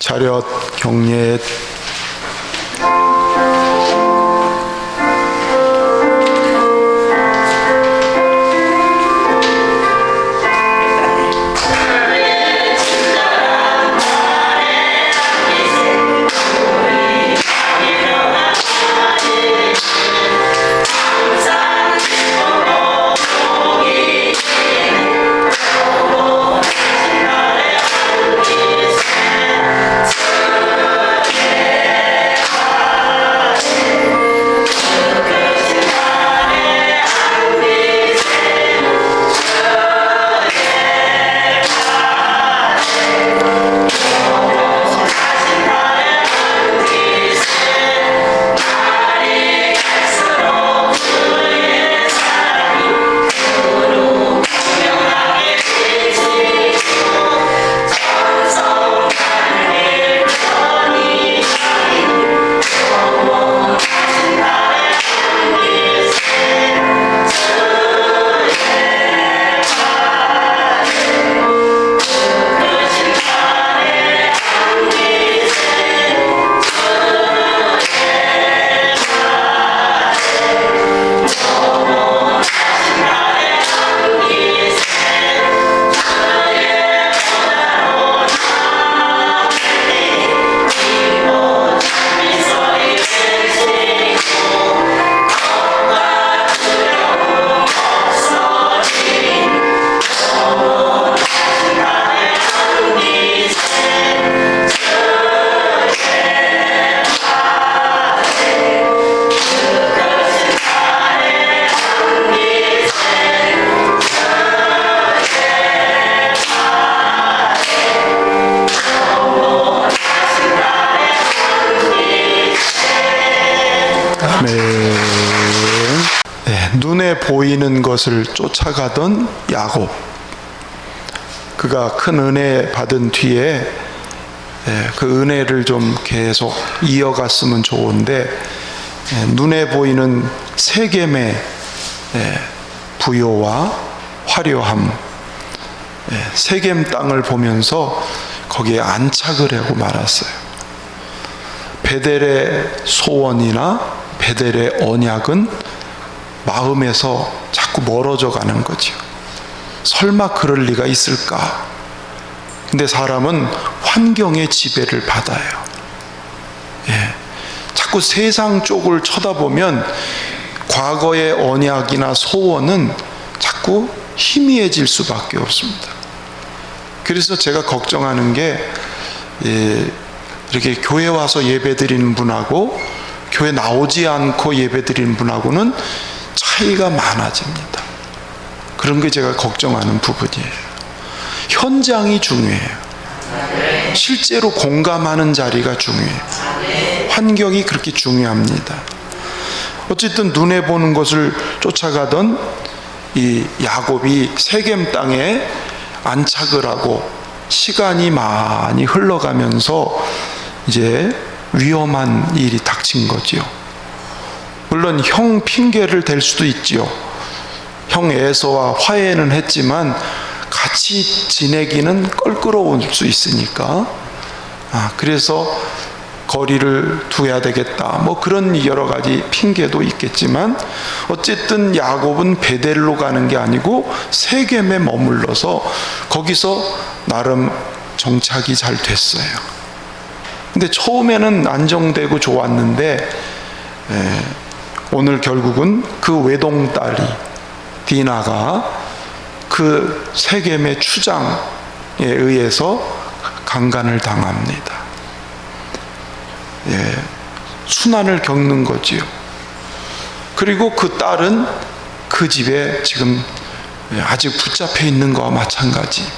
자렷 경례. 눈에 보이는 것을 쫓아가던 야곱, 그가 큰 은혜 받은 뒤에 그 은혜를 좀 계속 이어갔으면 좋은데, 눈에 보이는 세겜의 부요와 화려함, 세겜 땅을 보면서 거기에 안착을 하고 말았어요. 베델의 소원이나 베델의 언약은 마음에서 자꾸 멀어져 가는 거죠. 설마 그럴 리가 있을까? 근데 사람은 환경의 지배를 받아요. 자꾸 세상 쪽을 쳐다보면 과거의 언약이나 소원은 자꾸 희미해질 수밖에 없습니다. 그래서 제가 걱정하는 게, 이렇게 교회 와서 예배 드리는 분하고 교회 나오지 않고 예배 드리는 분하고는 차이가 많아집니다. 그런 게 제가 걱정하는 부분이에요. 현장이 중요해요. 실제로 공감하는 자리가 중요해요. 환경이 그렇게 중요합니다. 어쨌든 눈에 보는 것을 쫓아가던 이 야곱이 세겜 땅에 안착을 하고 시간이 많이 흘러가면서 이제 위험한 일이 닥친 거지요. 물론 형 핑계를 댈 수도 있지요. 형 에서와 화해는 했지만 같이 지내기는 껄끄러울 수 있으니까, 그래서 거리를 두어야 되겠다, 뭐 그런 여러 가지 핑계도 있겠지만, 어쨌든 야곱은 베델로 가는 게 아니고 세겜에 머물러서 거기서 나름 정착이 잘 됐어요. 근데 처음에는 안정되고 좋았는데, 오늘 결국은 그 외동딸이 디나가 그 세겜의 추장에 의해서 강간을 당합니다. 순환을 겪는 거지요. 그리고 그 딸은 그 집에 지금 아직 붙잡혀 있는 거와 마찬가지.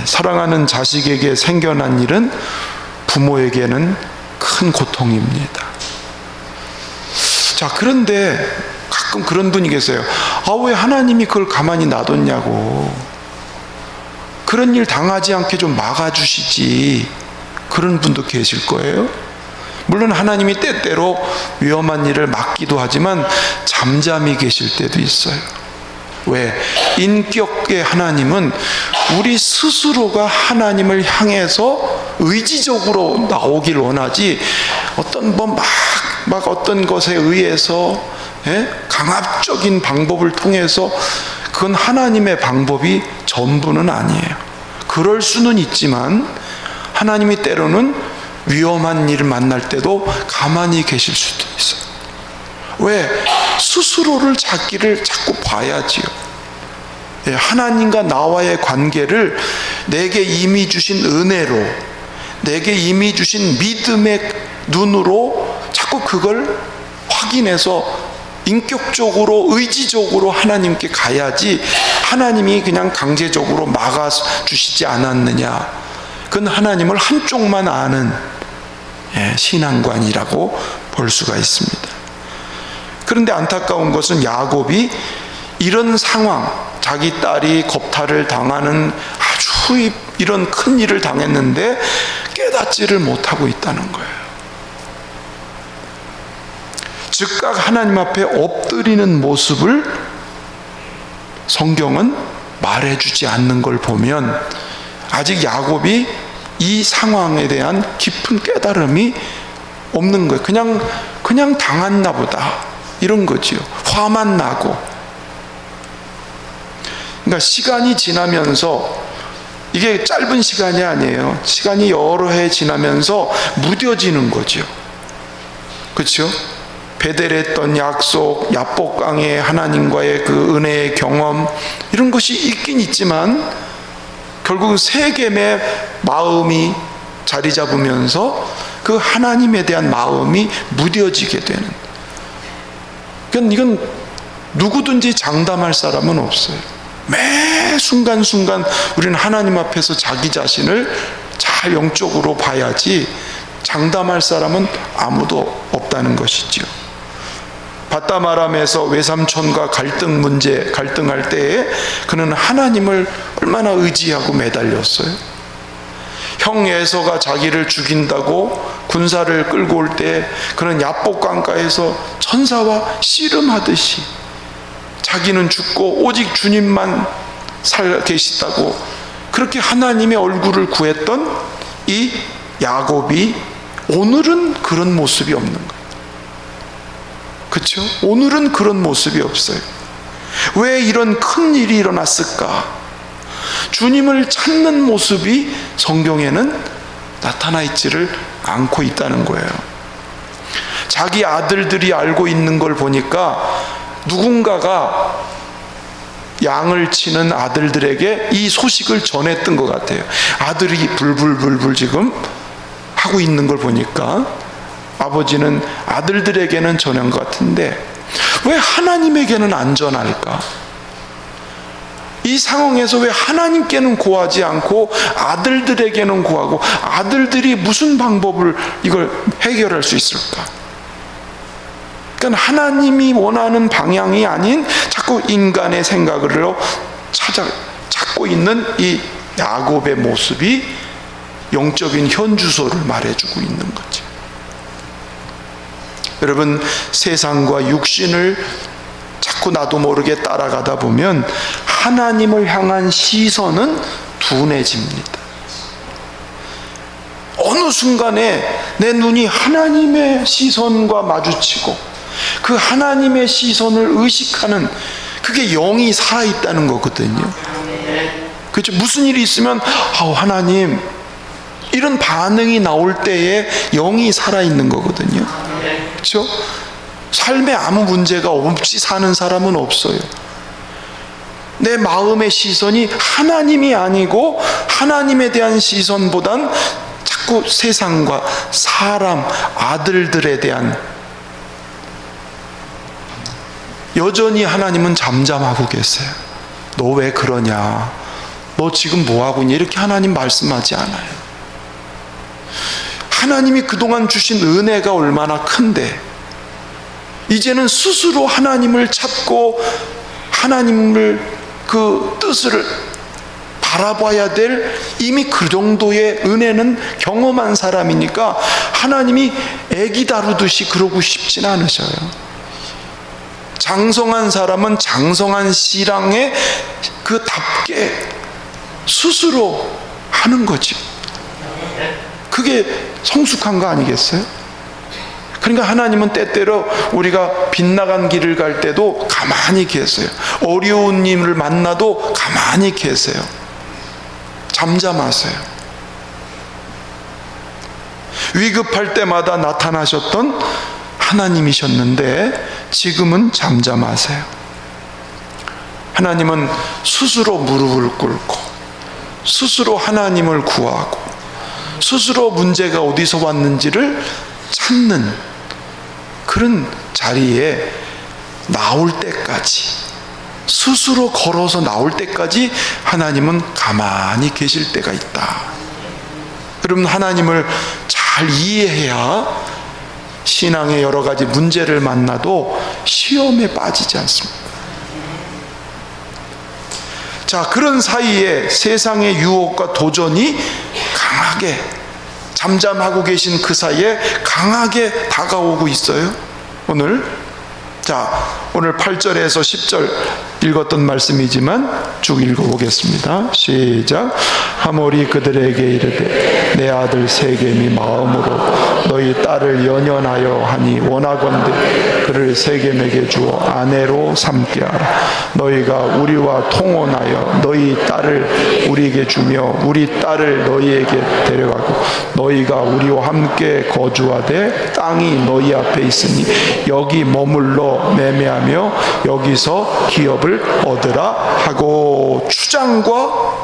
사랑하는 자식에게 생겨난 일은 부모에게는 큰 고통입니다. 자, 그런데 가끔 그런 분이 계세요. 왜 하나님이 그걸 가만히 놔뒀냐고. 그런 일 당하지 않게 좀 막아주시지. 그런 분도 계실 거예요. 물론 하나님이 때때로 위험한 일을 막기도 하지만 잠잠히 계실 때도 있어요. 왜? 인격의 하나님은 우리 스스로가 하나님을 향해서 의지적으로 나오길 원하지, 어떤 막 어떤 것에 의해서, 강압적인 방법을 통해서, 그건 하나님의 방법이 전부는 아니에요. 그럴 수는 있지만 하나님이 때로는 위험한 일을 만날 때도 가만히 계실 수도 있어요. 왜? 스스로를 자기를 자꾸 봐야지요. 하나님과 나와의 관계를 내게 이미 주신 은혜로, 내게 이미 주신 믿음의 눈으로 자꾸 그걸 확인해서 인격적으로, 의지적으로 하나님께 가야지, 하나님이 그냥 강제적으로 막아주시지 않았느냐, 그건 하나님을 한쪽만 아는 신앙관이라고 볼 수가 있습니다. 그런데 안타까운 것은 야곱이 이런 상황, 자기 딸이 겁탈을 당하는 아주 이런 큰 일을 당했는데 깨닫지를 못하고 있다는 거예요. 즉각 하나님 앞에 엎드리는 모습을 성경은 말해주지 않는 걸 보면 아직 야곱이 이 상황에 대한 깊은 깨달음이 없는 거예요. 그냥 당했나 보다, 이런 거지요. 화만 나고. 그러니까 시간이 지나면서, 이게 짧은 시간이 아니에요. 시간이 여러 해 지나면서 무뎌지는 거죠. 그렇죠? 베델했던 약속, 야복강의 하나님과의 그 은혜의 경험, 이런 것이 있긴 있지만 결국 세겜의 마음이 자리 잡으면서 그 하나님에 대한 마음이 무뎌지게 되는. 그러니까 이건 누구든지 장담할 사람은 없어요. 매 순간순간 우리는 하나님 앞에서 자기 자신을 잘 영적으로 봐야지 장담할 사람은 아무도 없다는 것이지요. 밧다마람에서 외삼촌과 갈등할 때에 그는 하나님을 얼마나 의지하고 매달렸어요. 형 에서가 자기를 죽인다고 군사를 끌고 올 때 그는 야복강가에서 천사와 씨름하듯이 자기는 죽고 오직 주님만 계시다고 그렇게 하나님의 얼굴을 구했던 이 야곱이 오늘은 그런 모습이 없는 거예요. 그렇죠? 오늘은 그런 모습이 없어요. 왜 이런 큰 일이 일어났을까? 주님을 찾는 모습이 성경에는 나타나 있지를 않고 있다는 거예요. 자기 아들들이 알고 있는 걸 보니까 누군가가 양을 치는 아들들에게 이 소식을 전했던 것 같아요. 아들이 불불불불 지금 하고 있는 걸 보니까 아버지는 아들들에게는 전한 것 같은데 왜 하나님에게는 안 전할까? 이 상황에서 왜 하나님께는 고하지 않고 아들들에게는 고하고, 아들들이 무슨 방법을 이걸 해결할 수 있을까? 그러니까 하나님이 원하는 방향이 아닌 자꾸 인간의 생각으로 찾고 있는 이 야곱의 모습이 영적인 현주소를 말해주고 있는 거죠. 여러분, 세상과 육신을 자꾸 나도 모르게 따라가다 보면 하나님을 향한 시선은 둔해집니다. 어느 순간에 내 눈이 하나님의 시선과 마주치고 그 하나님의 시선을 의식하는, 그게 영이 살아있다는 거거든요. 그렇죠? 무슨 일이 있으면 하나님, 이런 반응이 나올 때에 영이 살아있는 거거든요. 그렇죠? 삶에 아무 문제가 없이 사는 사람은 없어요. 내 마음의 시선이 하나님이 아니고 하나님에 대한 시선보단 자꾸 세상과 사람, 아들들에 대한, 여전히 하나님은 잠잠하고 계세요. 너 왜 그러냐? 너 지금 뭐하고 있냐? 이렇게 하나님 말씀하지 않아요. 하나님이 그동안 주신 은혜가 얼마나 큰데 이제는 스스로 하나님을 찾고 하나님을 그 뜻을 바라봐야 될, 이미 그 정도의 은혜는 경험한 사람이니까 하나님이 애기 다루듯이 그러고 싶진 않으셔요. 장성한 사람은 장성한 신앙에 그 답게 스스로 하는 거지. 그게 성숙한 거 아니겠어요? 그러니까 하나님은 때때로 우리가 빗나간 길을 갈 때도 가만히 계세요. 어려운 일을 만나도 가만히 계세요. 잠잠하세요. 위급할 때마다 나타나셨던 하나님이셨는데 지금은 잠잠하세요. 하나님은 스스로 무릎을 꿇고 스스로 하나님을 구하고 스스로 문제가 어디서 왔는지를 찾는 그런 자리에 나올 때까지, 스스로 걸어서 나올 때까지 하나님은 가만히 계실 때가 있다. 여러분, 하나님을 잘 이해해야 신앙의 여러 가지 문제를 만나도 시험에 빠지지 않습니다. 자, 그런 사이에 세상의 유혹과 도전이 강하게, 잠잠하고 계신 그 사이에 강하게 다가오고 있어요. 오늘 8절에서 10절 읽었던 말씀이지만 쭉 읽어보겠습니다. 시작. 하몰이 그들에게 이르되 내 아들 세겜이 마음으로 너희 딸을 연연하여 하니 원하건대 그를 세겜에게 주어 아내로 삼게 하라. 너희가 우리와 통혼하여 너희 딸을 우리에게 주며 우리 딸을 너희에게 데려가고 너희가 우리와 함께 거주하되 땅이 너희 앞에 있으니 여기 머물러 매매하며 여기서 기업을 얻으라 하고,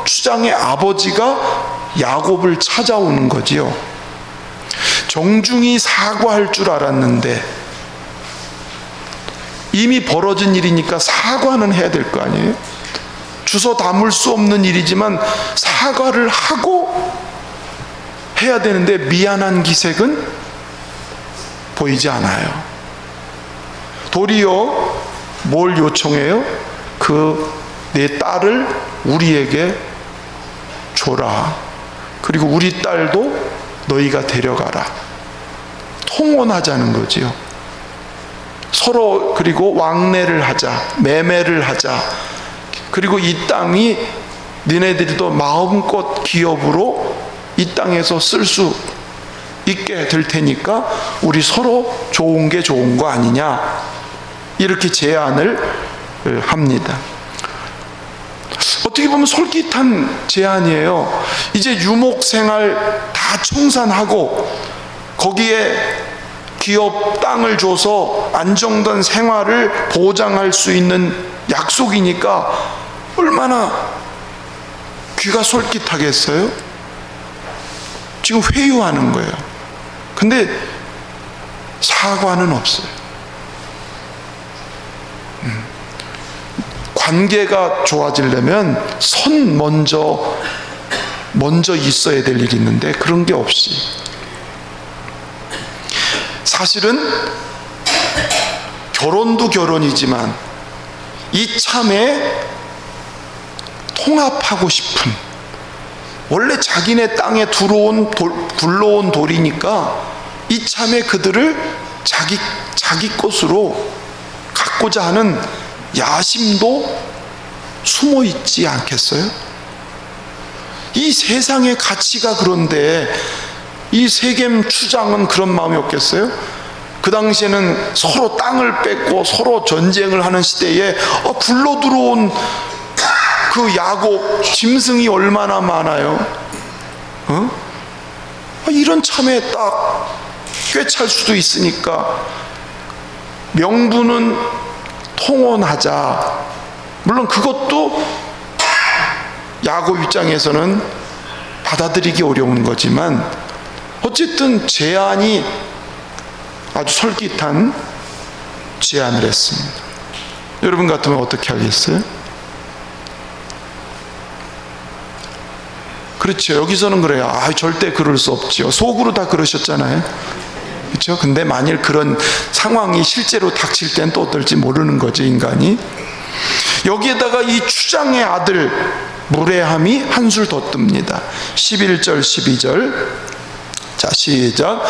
추장의 아버지가 야곱을 찾아오는 거지요. 정중히 사과할 줄 알았는데 이미 벌어진 일이니까 사과는 해야 될 거 아니에요. 주워 담을 수 없는 일이지만 사과를 하고 해야 되는데 미안한 기색은 보이지 않아요. 도리어 뭘 요청해요? 내 딸을 우리에게 줘라. 그리고 우리 딸도 너희가 데려가라. 통혼하자는 거지요. 서로, 그리고 왕래를 하자, 매매를 하자. 그리고 이 땅이 너네들도 마음껏 기업으로 이 땅에서 쓸 수 있게 될 테니까 우리 서로 좋은 게 좋은 거 아니냐, 이렇게 제안을 합니다. 어떻게 보면 솔깃한 제안이에요. 이제 유목생활 다 청산하고 거기에 기업 땅을 줘서 안정된 생활을 보장할 수 있는 약속이니까 얼마나 귀가 솔깃하겠어요? 지금 회유하는 거예요. 근데 사과는 없어요. 관계가 좋아지려면 선 먼저 있어야 될 일이 있는데 그런 게 없이, 사실은 결혼도 결혼이지만 이참에 통합하고 싶은, 원래 자기네 땅에 굴러온 돌이니까 이참에 그들을 자기 것으로 갖고자 하는 야심도 숨어 있지 않겠어요? 이 세상의 가치가 그런데 이 세겜 추장은 그런 마음이 없겠어요? 그 당시에는 서로 땅을 뺏고 서로 전쟁을 하는 시대에 굴러 들어온 그 야곱 짐승이 얼마나 많아요? 이런 참에 딱 꿰찰 수도 있으니까 명분은 통혼하자. 물론 그것도 야곱 입장에서는 받아들이기 어려운 거지만 어쨌든 제안이 아주 솔깃한 제안을 했습니다. 여러분 같으면 어떻게 하겠어요? 그렇죠. 여기서는 그래요. 절대 그럴 수 없죠. 속으로 다 그러셨잖아요. 그렇죠? 근데 만일 그런 상황이 실제로 닥칠 땐 또 어떨지 모르는 거죠, 인간이. 여기에다가 이 추장의 아들 무레함이 한술 더 뜹니다. 11절 12절 자, 시작.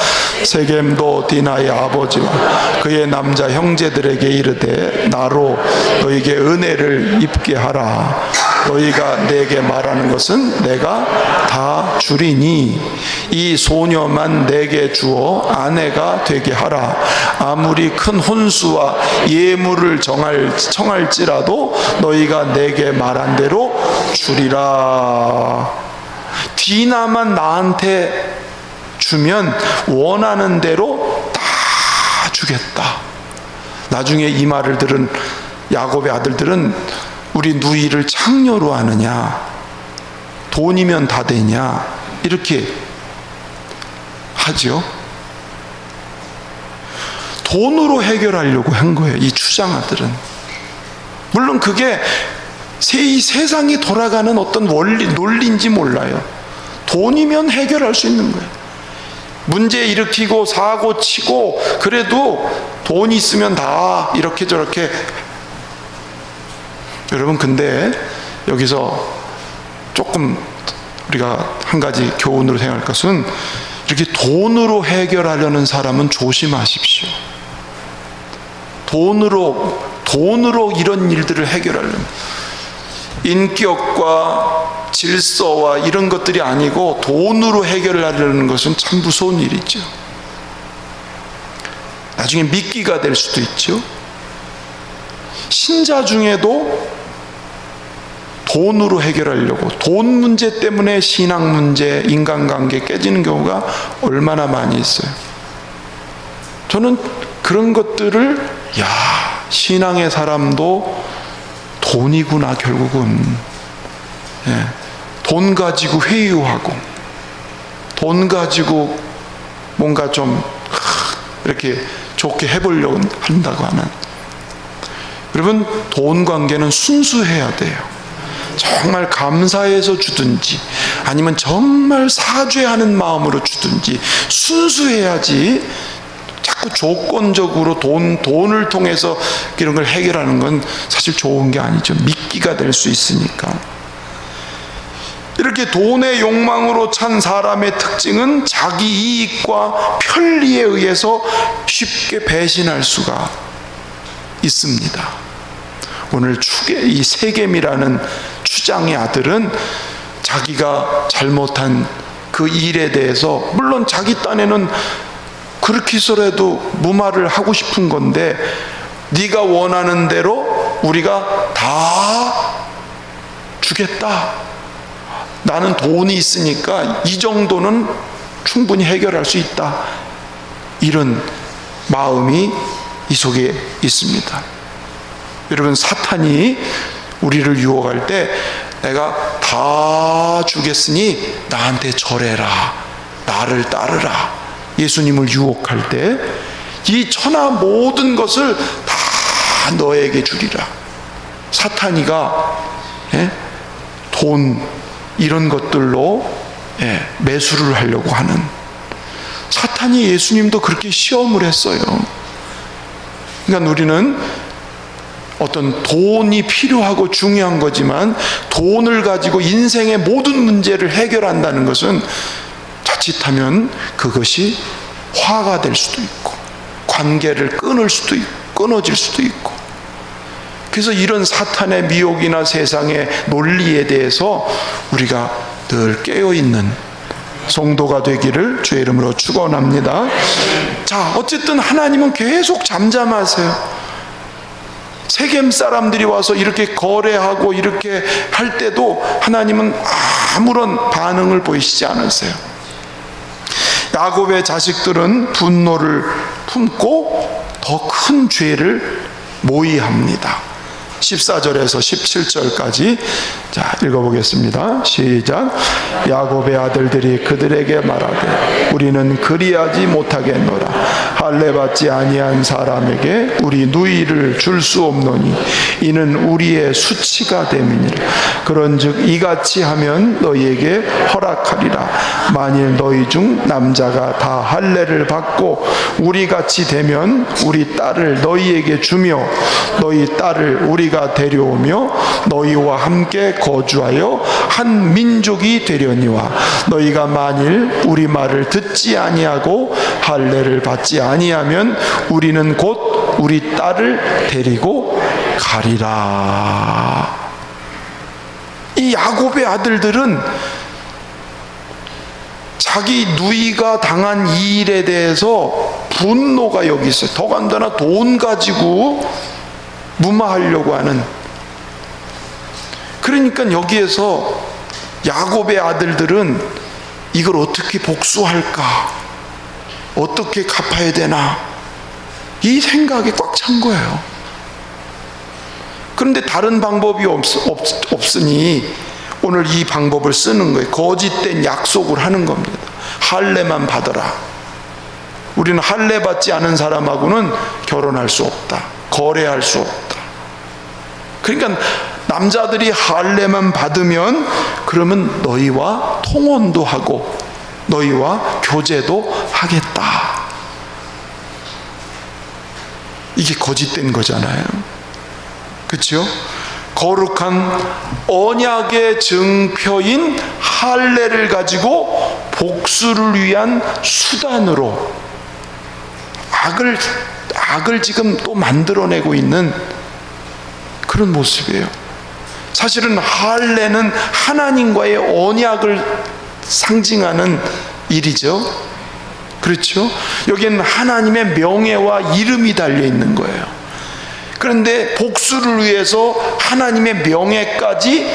세겜도 디나의 아버지와 그의 남자 형제들에게 이르되 나로 너에게 은혜를 입게 하라. 너희가 내게 말하는 것은 내가 다 주리니 이 소녀만 내게 주어 아내가 되게 하라. 아무리 큰 혼수와 예물을 청할지라도 너희가 내게 말한 대로 주리라. 디나만 나한테 주면 원하는 대로 다 주겠다. 나중에 이 말을 들은 야곱의 아들들은 우리 누이를 창녀로 하느냐, 돈이면 다 되냐, 이렇게 하죠. 돈으로 해결하려고 한 거예요, 이 추장아들은. 물론 그게 이 세상이 돌아가는 어떤 논리인지 몰라요. 돈이면 해결할 수 있는 거예요. 문제 일으키고 사고 치고 그래도 돈 있으면 다 이렇게 저렇게. 여러분, 근데 여기서 조금 우리가 한 가지 교훈으로 생각할 것은, 이렇게 돈으로 해결하려는 사람은 조심하십시오. 돈으로 이런 일들을 해결하려면 인격과 질서와 이런 것들이 아니고 돈으로 해결하려는 것은 참 무서운 일이죠. 나중에 미끼가 될 수도 있죠. 신자 중에도 돈으로 해결하려고, 돈 문제 때문에 신앙 문제, 인간관계 깨지는 경우가 얼마나 많이 있어요. 저는 그런 것들을, 신앙의 사람도 돈이구나, 결국은. 돈 가지고 회유하고, 돈 가지고 뭔가 좀 이렇게 좋게 해보려고 한다고 하면, 여러분, 돈 관계는 순수해야 돼요. 정말 감사해서 주든지 아니면 정말 사죄하는 마음으로 주든지 순수해야지, 자꾸 조건적으로 돈을 통해서 이런 걸 해결하는 건 사실 좋은 게 아니죠. 미끼가 될 수 있으니까. 이렇게 돈의 욕망으로 찬 사람의 특징은 자기 이익과 편리에 의해서 쉽게 배신할 수가 있습니다. 오늘 이 세겜이라는 추장의 아들은 자기가 잘못한 그 일에 대해서, 물론 자기 딴에는 그렇게 해서라도 무마를 하고 싶은 건데, 네가 원하는 대로 우리가 다 주겠다. 나는 돈이 있으니까 이 정도는 충분히 해결할 수 있다. 이런 마음이 이 속에 있습니다. 여러분, 사탄이 우리를 유혹할 때 내가 다 주겠으니 나한테 절해라, 나를 따르라, 예수님을 유혹할 때 이 천하 모든 것을 다 너에게 주리라. 사탄이가 돈 이런 것들로 매수를 하려고 하는, 사탄이 예수님도 그렇게 시험을 했어요. 그러니까 우리는 어떤 돈이 필요하고 중요한 거지만, 돈을 가지고 인생의 모든 문제를 해결한다는 것은 자칫하면 그것이 화가 될 수도 있고 관계를 끊어질 수도 있고. 그래서 이런 사탄의 미혹이나 세상의 논리에 대해서 우리가 늘 깨어있는 성도가 되기를 주의 이름으로 축원합니다. 자, 어쨌든 하나님은 계속 잠잠하세요. 세겜 사람들이 와서 이렇게 거래하고 이렇게 할 때도 하나님은 아무런 반응을 보이시지 않으세요. 야곱의 자식들은 분노를 품고 더 큰 죄를 모의합니다. 14절에서 17절까지 자, 읽어보겠습니다. 시작. 야곱의 아들들이 그들에게 말하되 우리는 그리하지 못하겠노라. 할례 받지 아니한 사람에게 우리 누이를 줄 수 없노니 이는 우리의 수치가 됨이니라. 그런즉 이같이 하면 너희에게 허락하리라. 만일 너희 중 남자가 다 할례를 받고 우리같이 되면 우리 딸을 너희에게 주며 너희 딸을 우리가 너희가 데려오며 너희와 함께 거주하여 한 민족이 되려니와 너희가 만일 우리 말을 듣지 아니하고 할례를 받지 아니하면 우리는 곧 우리 딸을 데리고 가리라. 이 야곱의 아들들은 자기 누이가 당한 이 일에 대해서 분노가 여기 있어요. 더군다나 돈 가지고 무마하려고 하는. 그러니까 여기에서 야곱의 아들들은 이걸 어떻게 복수할까, 어떻게 갚아야 되나, 이 생각이 꽉 찬 거예요. 그런데 다른 방법이 없으니 오늘 이 방법을 쓰는 거예요. 거짓된 약속을 하는 겁니다. 할례만 받아라. 우리는 할례 받지 않은 사람하고는 결혼할 수 없다, 거래할 수 없다. 그러니까 남자들이 할례만 받으면 그러면 너희와 통혼도 하고 너희와 교제도 하겠다. 이게 거짓된 거잖아요. 그렇죠? 거룩한 언약의 증표인 할례를 가지고 복수를 위한 수단으로 악을 지금 또 만들어내고 있는 그런 모습이에요. 사실은 할례는 하나님과의 언약을 상징하는 일이죠. 그렇죠? 여기는 하나님의 명예와 이름이 달려 있는 거예요. 그런데 복수를 위해서 하나님의 명예까지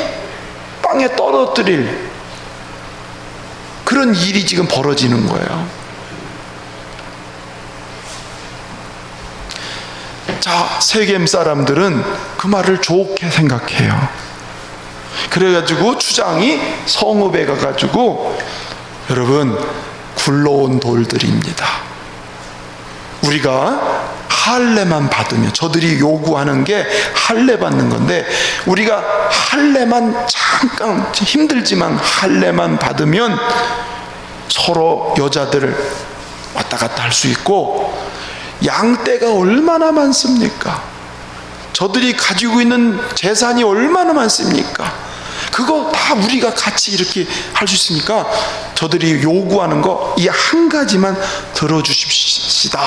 땅에 떨어뜨릴 그런 일이 지금 벌어지는 거예요. 자, 세겜 사람들은 그 말을 좋게 생각해요. 그래가지고 추장이 성읍에 가가지고, 여러분, 굴러온 돌들입니다. 우리가 할례만 받으면, 저들이 요구하는 게 할례 받는 건데, 우리가 할례만 잠깐 힘들지만 할례만 받으면 서로 여자들을 왔다 갔다 할 수 있고, 양떼가 얼마나 많습니까? 저들이 가지고 있는 재산이 얼마나 많습니까? 그거 다 우리가 같이 이렇게 할 수 있으니까 저들이 요구하는 거 이 한 가지만 들어주십시다.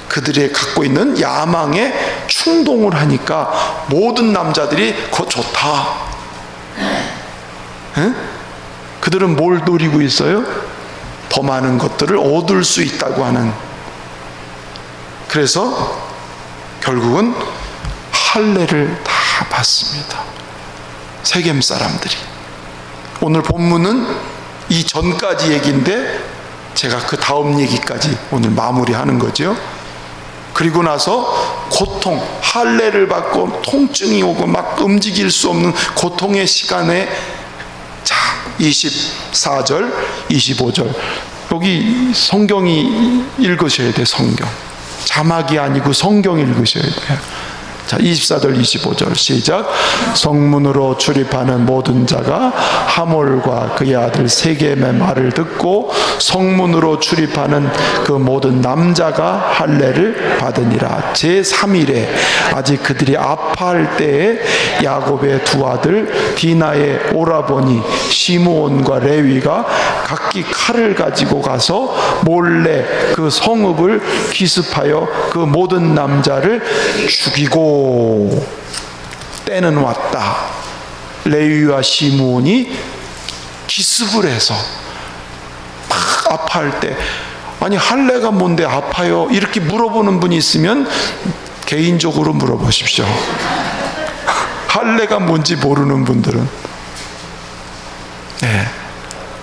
그들이 갖고 있는 야망에 충동을 하니까 모든 남자들이 그거 좋다. 에? 그들은 뭘 노리고 있어요? 더 많은 것들을 얻을 수 있다고 하는. 그래서 결국은 할례를 다 받습니다. 세겜 사람들이. 오늘 본문은 이 전까지 얘기인데 제가 그 다음 얘기까지 오늘 마무리하는 거죠. 그리고 나서 고통, 할례를 받고 통증이 오고 막 움직일 수 없는 고통의 시간에, 자, 24절, 25절 여기 성경이 읽으셔야 돼요. 성경 자막이 아니고 성경 읽으셔야 돼요. 자, 24절 25절 시작. 성문으로 출입하는 모든 자가 하몰과 그의 아들 세겜의 말을 듣고 성문으로 출입하는 그 모든 남자가 할례를 받으니라. 제3일에 아직 그들이 아파할 때에 야곱의 두 아들 디나의 오라버니 시므온과 레위가 각기 칼을 가지고 가서 몰래 그 성읍을 기습하여 그 모든 남자를 죽이고, 때는 왔다. 레위와 시므온이 기습을 해서 막 아파할 때, 아니 할례가 뭔데 아파요? 이렇게 물어보는 분이 있으면 개인적으로 물어보십시오. 할례가 뭔지 모르는 분들은. 네,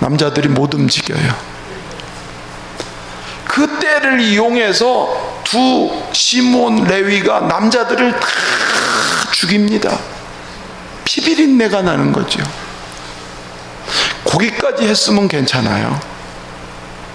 남자들이 못 움직여요. 그 때를 이용해서 두 시므온 레위가 남자들을 다 죽입니다. 피비린내가 나는 거죠. 거기까지 했으면 괜찮아요.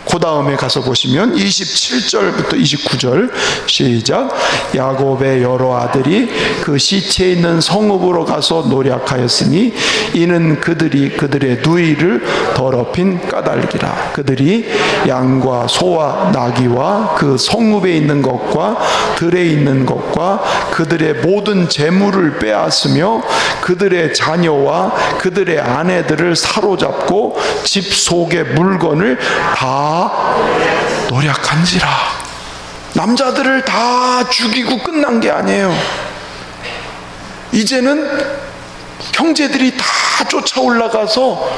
그 다음에 가서 보시면 27절부터 29절 시작. 야곱의 여러 아들이 그 시체에 있는 성읍으로 가서 노략하였으니 이는 그들이 그들의 누이를 더럽힌 까닭이라. 그들이 양과 소와 나귀와 그 성읍에 있는 것과 들에 있는 것과 그들의 모든 재물을 빼앗으며 그들의 자녀와 그들의 아내들을 사로잡고 집 속의 물건을 다 노략한지라. 남자들을 다 죽이고 끝난 게 아니에요. 이제는 형제들이 다 쫓아 올라가서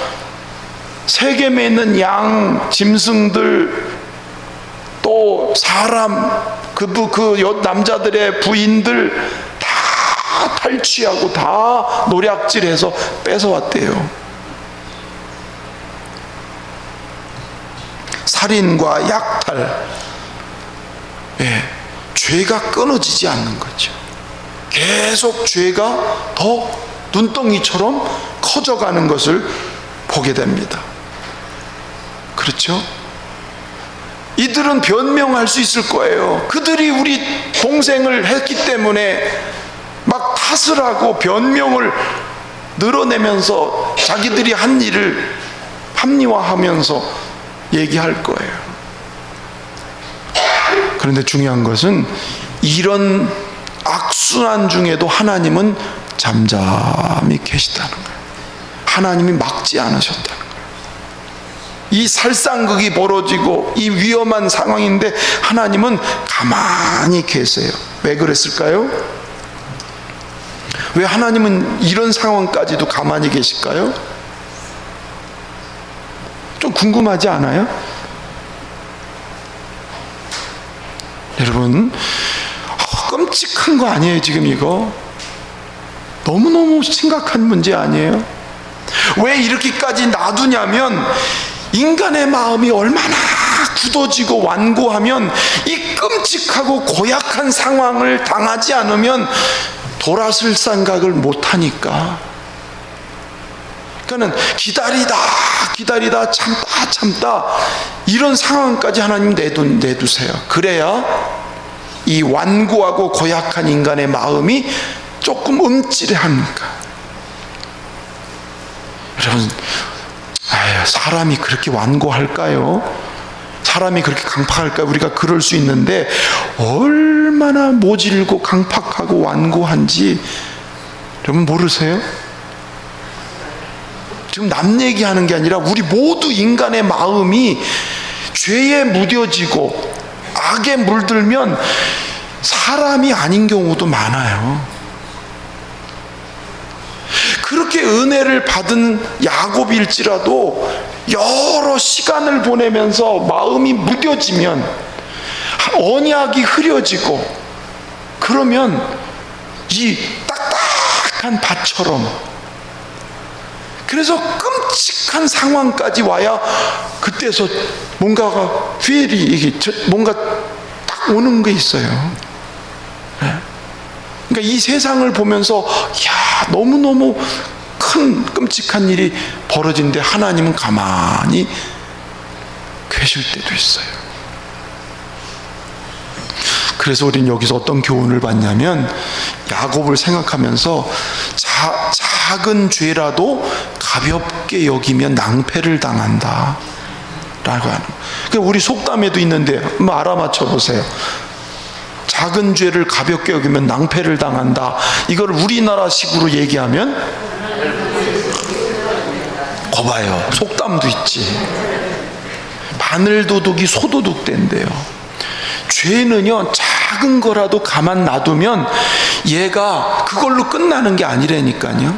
세겜에 있는 양, 짐승들, 또 사람, 그 남자들의 부인들 다 탈취하고 다 노략질해서 뺏어왔대요. 살인과 약탈, 죄가 끊어지지 않는 거죠. 계속 죄가 더 눈덩이처럼 커져가는 것을 보게 됩니다. 그렇죠? 이들은 변명할 수 있을 거예요. 그들이 우리 동생을 했기 때문에 막 탓을 하고 변명을 늘어내면서 자기들이 한 일을 합리화하면서 얘기할 거예요. 그런데 중요한 것은 이런 악순환 중에도 하나님은 잠잠히 계시다는 거예요. 하나님이 막지 않으셨다는 거예요. 이 살상극이 벌어지고 이 위험한 상황인데 하나님은 가만히 계세요. 왜 그랬을까요? 왜 하나님은 이런 상황까지도 가만히 계실까요? 좀 궁금하지 않아요? 여러분, 끔찍한 거 아니에요 지금 이거? 너무너무 심각한 문제 아니에요? 왜 이렇게까지 놔두냐면 인간의 마음이 얼마나 굳어지고 완고하면 이 끔찍하고 고약한 상황을 당하지 않으면 돌아설 생각을 못하니까. 그러니까 기다리다 참다 이런 상황까지 하나님 내두세요. 그래야 이 완고하고 고약한 인간의 마음이 조금 움찔해하니까. 여러분, 사람이 그렇게 완고할까요? 사람이 그렇게 강팍할까요? 우리가 그럴 수 있는데 얼마나 모질고 강팍하고 완고한지 여러분 모르세요? 지금 남 얘기하는 게 아니라 우리 모두 인간의 마음이 죄에 무뎌지고 악에 물들면 사람이 아닌 경우도 많아요. 그렇게 은혜를 받은 야곱일지라도 여러 시간을 보내면서 마음이 무뎌지면, 언약이 흐려지고 그러면 이 딱딱한 밭처럼, 그래서 끔찍한 상황까지 와야 그때서 뭔가가 뭔가 딱 오는 게 있어요. 그러니까 이 세상을 보면서 너무너무 큰 끔찍한 일이 벌어진데 하나님은 가만히 계실 때도 있어요. 그래서 우리는 여기서 어떤 교훈을 받냐면 야곱을 생각하면서 작은 죄라도 가볍게 여기면 낭패를 당한다 라고 하는 거예요. 그러니까 우리 속담에도 있는데 한번 알아맞혀 보세요. 작은 죄를 가볍게 여기면 낭패를 당한다. 이걸 우리나라식으로 얘기하면 거봐요. 속담도 있지. 바늘도둑이 소도둑 된대요. 죄는요, 작은 거라도 가만 놔두면 얘가 그걸로 끝나는 게 아니라니까요.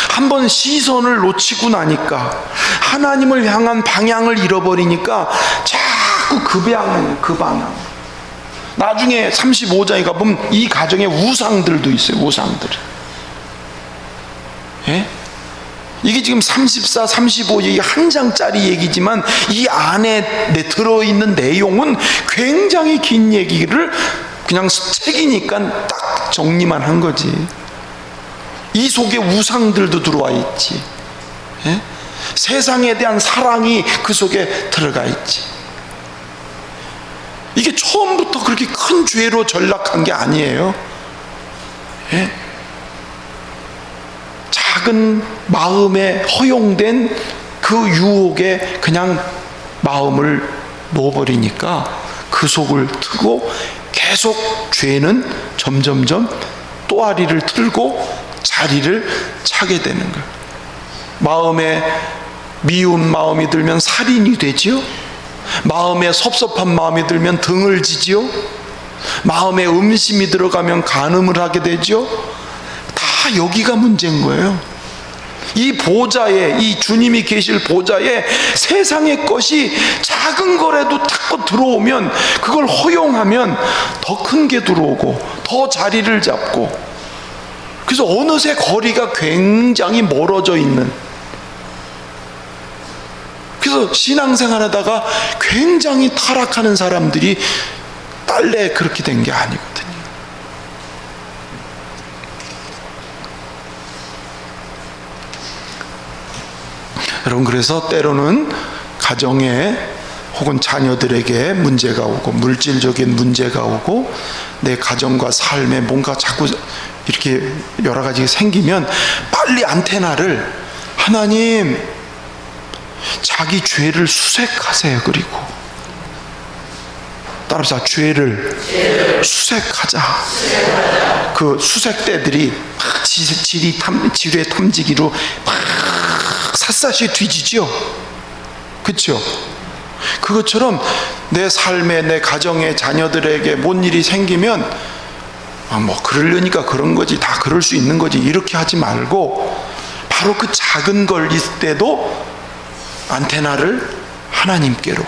한번 시선을 놓치고 나니까, 하나님을 향한 방향을 잃어버리니까 자꾸 그 방향. 나중에 35장에 가보면 이 가정에 우상들도 있어요. 우상들. 예? 이게 지금 34, 35 이게 한 장짜리 얘기지만 이 안에 들어있는 내용은 굉장히 긴 얘기를 그냥 책이니까 딱 정리만 한 거지. 이 속에 우상들도 들어와 있지. 예? 세상에 대한 사랑이 그 속에 들어가 있지. 이게 처음부터 그렇게 큰 죄로 전락한 게 아니에요. 예? 작은 마음에 허용된 그 유혹에 그냥 마음을 놓아버리니까 그 속을 트고 계속 죄는 점점점 또아리를 틀고 자리를 차게 되는 거예요. 마음에 미운 마음이 들면 살인이 되지요. 마음에 섭섭한 마음이 들면 등을 지지요. 마음에 음심이 들어가면 간음을 하게 되죠. 다 여기가 문제인 거예요. 이 보좌에, 이 주님이 계실 보좌에 세상의 것이 작은 거라도 자꾸 들어오면 그걸 허용하면 더 큰 게 들어오고 더 자리를 잡고, 그래서 어느새 거리가 굉장히 멀어져 있는, 그래서 신앙생활 하다가 굉장히 타락하는 사람들이 딸래 그렇게 된 게 아니거든요. 여러분, 그래서 때로는 가정에 혹은 자녀들에게 문제가 오고 물질적인 문제가 오고 내 가정과 삶에 뭔가 자꾸 이렇게 여러 가지 생기면 빨리 안테나를, 하나님 자기 죄를 수색하세요. 그리고 따라서 죄를 수색하자. 그 수색대들이 막 지뢰 탐지기로 막 샅샅이 뒤지죠. 그렇죠? 그것처럼 내 삶에, 내 가정에, 자녀들에게 뭔 일이 생기면 뭐 그러려니까 그런 거지, 다 그럴 수 있는 거지, 이렇게 하지 말고 바로 그 작은 걸 있을 때도 안테나를 하나님께로,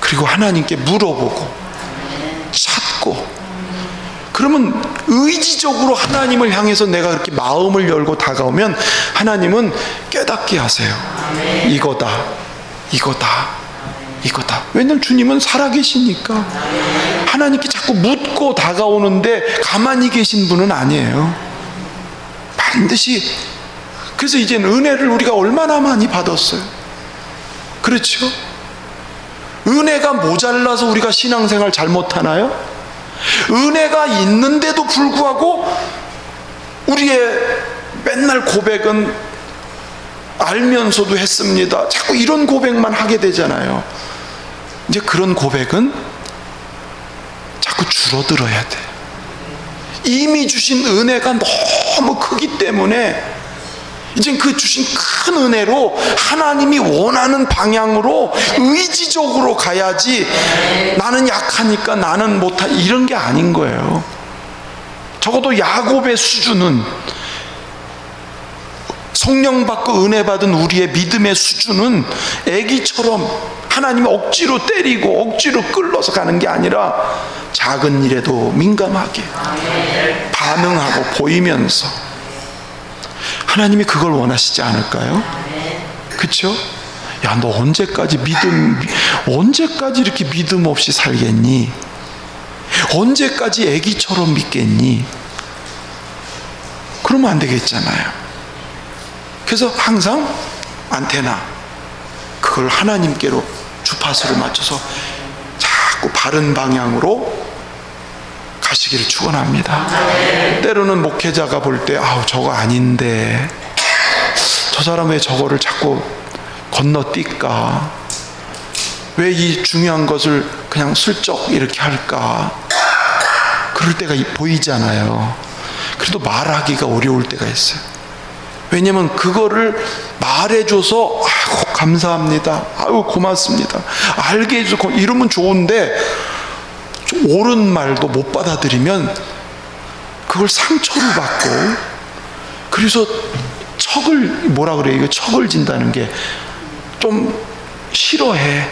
그리고 하나님께 물어보고 찾고, 그러면 의지적으로 하나님을 향해서 내가 그렇게 마음을 열고 다가오면 하나님은 깨닫게 하세요. 이거다, 이거다, 이거다. 왜냐면 주님은 살아계시니까. 하나님께 자꾸 묻고 다가오는데 가만히 계신 분은 아니에요. 반드시. 그래서 이제는 은혜를 우리가 얼마나 많이 받았어요. 그렇죠? 은혜가 모자라서 우리가 신앙생활 잘못하나요? 은혜가 있는데도 불구하고 우리의 맨날 고백은 알면서도 했습니다, 자꾸 이런 고백만 하게 되잖아요. 이제 그런 고백은 자꾸 줄어들어야 돼. 이미 주신 은혜가 너무 크기 때문에 이젠 그 주신 큰 은혜로 하나님이 원하는 방향으로 의지적으로 가야지, 나는 약하니까 나는 못하, 이런 게 아닌 거예요. 적어도 야곱의 수준은, 성령 받고 은혜 받은 우리의 믿음의 수준은 애기처럼 하나님이 억지로 때리고 억지로 끌러서 가는 게 아니라 작은 일에도 민감하게 반응하고 보이면서, 하나님이 그걸 원하시지 않을까요? 그렇죠? 야, 너 언제까지 이렇게 믿음 없이 살겠니? 언제까지 애기처럼 믿겠니? 그러면 안 되겠잖아요. 그래서 항상 안테나, 그걸 하나님께로 주파수를 맞춰서 자꾸 바른 방향으로 가시기를 축원합니다. 때로는 목회자가 볼 때, 아우 저거 아닌데, 저 사람 왜 저거를 자꾸 건너뛸까? 왜 이 중요한 것을 그냥 슬쩍 이렇게 할까? 그럴 때가 보이잖아요. 그래도 말하기가 어려울 때가 있어요. 왜냐면 그거를 말해줘서 아이고 감사합니다, 아유 고맙습니다, 알게 해줘서 이러면 좋은데, 옳은 말도 못 받아들이면 그걸 상처를 받고, 그래서 뭐라 그래요? 이거 척을 진다는 게 좀 싫어해.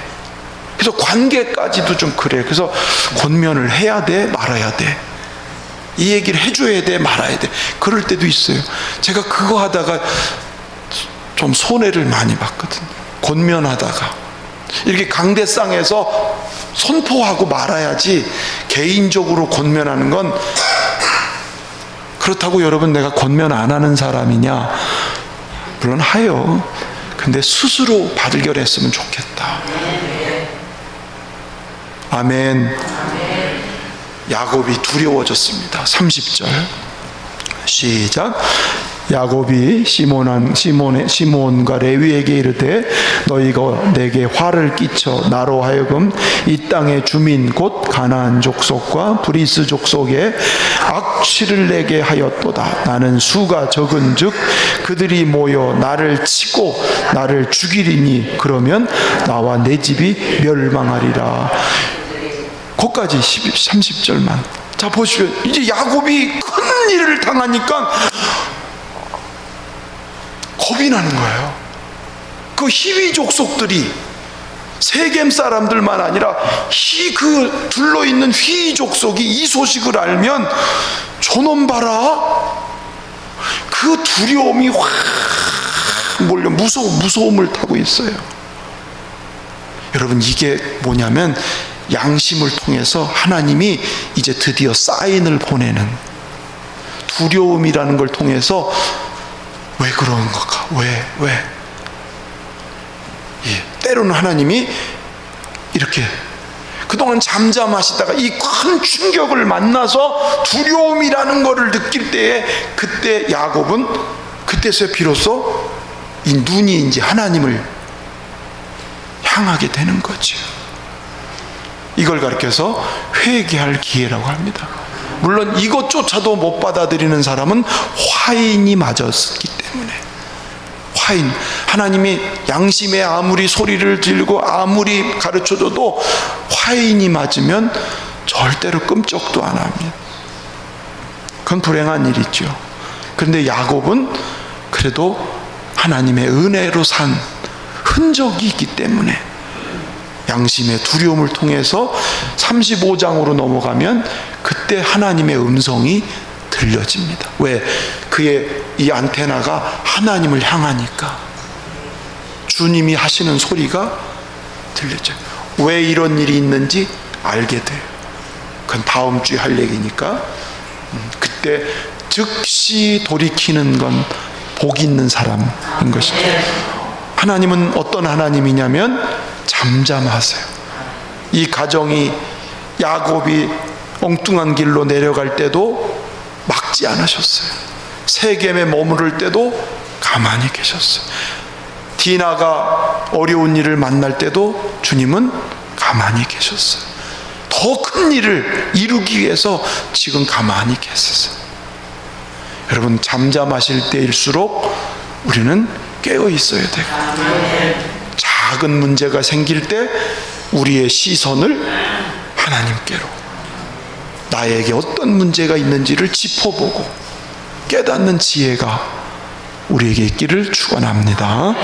그래서 관계까지도 좀 그래. 그래서 권면을 해야 돼, 말아야 돼? 이 얘기를 해줘야 돼, 말아야 돼? 그럴 때도 있어요. 제가 그거 하다가 좀 손해를 많이 봤거든요. 권면하다가 이렇게 강대상에서 선포하고 말아야지, 개인적으로 권면하는 건, 그렇다고 여러분 내가 권면 안 하는 사람이냐? 물론 하여. 근데 스스로 발견했으면 좋겠다. 아멘. 야곱이 두려워졌습니다. 30절 시작. 야곱이 시몬과 레위에게 이르되 너희가 내게 화를 끼쳐 나로 하여금 이 땅의 주민 곧 가나안 족속과 브리스 족속에 악취를 내게 하였도다. 나는 수가 적은즉 그들이 모여 나를 치고 나를 죽이리니 그러면 나와 내 집이 멸망하리라. 거기까지 30절만. 자 보시면 이제 야곱이 큰 일을 당하니까 겁이 나는 거예요. 그 히위 족속들이 세겜 사람들만 아니라 그 둘러있는 휘 족속이 이 소식을 알면 저놈 봐라, 그 두려움이 확 몰려 무서움을 타고 있어요. 여러분, 이게 뭐냐면 양심을 통해서 하나님이 이제 드디어 사인을 보내는, 두려움이라는 걸 통해서 왜 그런 걸까? 왜? 예, 때로는 하나님이 이렇게 그동안 잠잠하시다가 이 큰 충격을 만나서 두려움이라는 것을 느낄 때에, 그때 야곱은 그때서야 비로소 이 눈이 이제 하나님을 향하게 되는 거죠. 이걸 가르쳐서 회개할 기회라고 합니다. 물론 이것조차도 못 받아들이는 사람은 화인이 맞았기 때문에. 화인, 하나님이 양심에 아무리 소리를 지르고 아무리 가르쳐줘도 화인이 맞으면 절대로 끔찍도 안 합니다. 그건 불행한 일이죠. 그런데 야곱은 그래도 하나님의 은혜로 산 흔적이 있기 때문에 양심의 두려움을 통해서 35장으로 넘어가면 그때 하나님의 음성이 들려집니다. 왜? 그의 이 안테나가 하나님을 향하니까 주님이 하시는 소리가 들려져요. 왜 이런 일이 있는지 알게 돼요. 그건 다음 주에 할 얘기니까. 그때 즉시 돌이키는 건 복 있는 사람인 것이죠. 하나님은 어떤 하나님이냐면 잠잠하세요. 이 가정이, 야곱이 엉뚱한 길로 내려갈 때도 막지 않으셨어요. 세겜에 머무를 때도 가만히 계셨어요. 디나가 어려운 일을 만날 때도 주님은 가만히 계셨어요. 더 큰 일을 이루기 위해서 지금 가만히 계셨어요. 여러분, 잠잠하실 때일수록 우리는 깨어 있어야 돼요. 작은 문제가 생길 때 우리의 시선을 하나님께로, 나에게 어떤 문제가 있는지를 짚어보고 깨닫는 지혜가 우리에게 있기를 축원합니다.